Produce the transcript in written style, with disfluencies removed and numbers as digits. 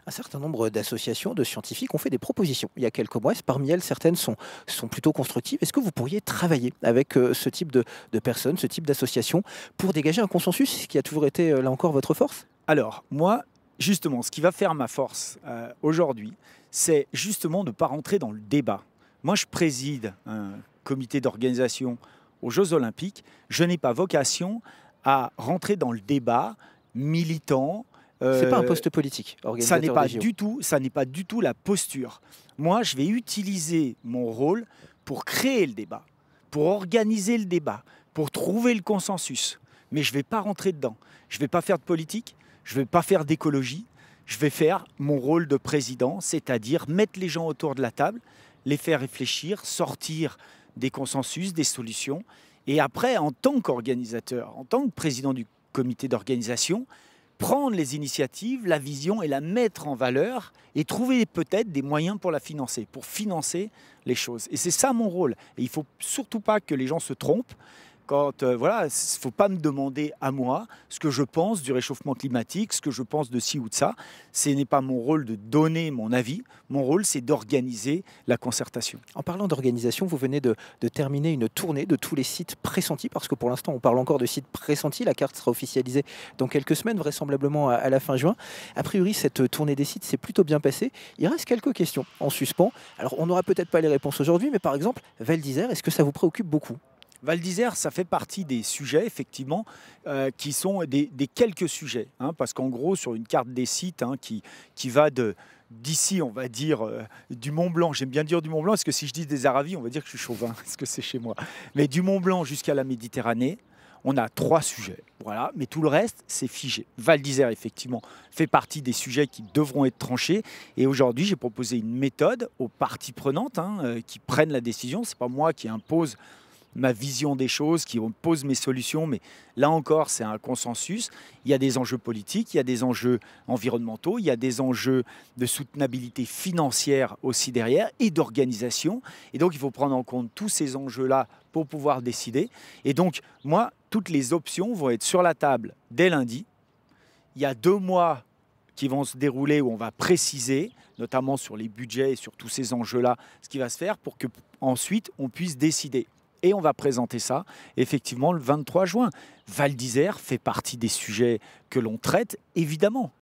Un certain nombre d'associations, de scientifiques ont fait des propositions il y a quelques mois. Parmi elles, certaines sont plutôt constructives. Est-ce que vous pourriez travailler avec ce type de personnes, ce type d'associations, pour dégager un consensus, ce qui a toujours été, là encore, votre force? Alors, moi, justement, ce qui va faire ma force aujourd'hui, c'est justement de ne pas rentrer dans le débat. Moi, je préside un comité d'organisation aux Jeux Olympiques. Je n'ai pas vocation à rentrer dans le débat militant. C'est pas un euh, poste politique, Ça n'est organisateur des pas JO. du tout, ça n'est pas du tout la posture. Moi, je vais utiliser mon rôle pour créer le débat, pour organiser le débat, pour trouver le consensus. Mais je ne vais pas rentrer dedans. Je ne vais pas faire de politique, je ne vais pas faire d'écologie. Je vais faire mon rôle de président, c'est-à-dire mettre les gens autour de la table, les faire réfléchir, sortir des consensus, des solutions. Et après, en tant qu'organisateur, en tant que président du comité d'organisation, prendre les initiatives, la vision et la mettre en valeur et trouver peut-être des moyens pour financer les choses. Et c'est ça mon rôle. Et il ne faut surtout pas que les gens se trompent. Quand, voilà, il ne faut pas me demander à moi ce que je pense du réchauffement climatique, ce que je pense de ci ou de ça. Ce n'est pas mon rôle de donner mon avis. Mon rôle, c'est d'organiser la concertation. En parlant d'organisation, vous venez de terminer une tournée de tous les sites pressentis, parce que pour l'instant, on parle encore de sites pressentis. La carte sera officialisée dans quelques semaines, vraisemblablement à la fin juin. A priori, cette tournée des sites s'est plutôt bien passée. Il reste quelques questions en suspens. Alors, on n'aura peut-être pas les réponses aujourd'hui, mais par exemple, Val d'Isère, est-ce que ça vous préoccupe beaucoup? Val d'Isère, ça fait partie des sujets, effectivement, qui sont des quelques sujets. Parce qu'en gros, sur une carte des sites qui va d'ici, on va dire, du Mont Blanc, j'aime bien dire du Mont Blanc, parce que si je dis des Aravis, on va dire que je suis chauvin, parce que c'est chez moi. Mais du Mont Blanc jusqu'à la Méditerranée, on a 3 sujets. Voilà, mais tout le reste, c'est figé. Val d'Isère, effectivement, fait partie des sujets qui devront être tranchés. Et aujourd'hui, j'ai proposé une méthode aux parties prenantes qui prennent la décision. Ce n'est pas moi qui impose ma vision des choses, qui pose mes solutions, mais là encore, c'est un consensus. Il y a des enjeux politiques, il y a des enjeux environnementaux, il y a des enjeux de soutenabilité financière aussi derrière et d'organisation. Et donc, il faut prendre en compte tous ces enjeux-là pour pouvoir décider. Et donc, moi, toutes les options vont être sur la table dès lundi. Il y a 2 mois qui vont se dérouler où on va préciser, notamment sur les budgets et sur tous ces enjeux-là, ce qui va se faire pour que ensuite on puisse décider. Et on va présenter ça, effectivement, le 23 juin. Val d'Isère fait partie des sujets que l'on traite, évidemment.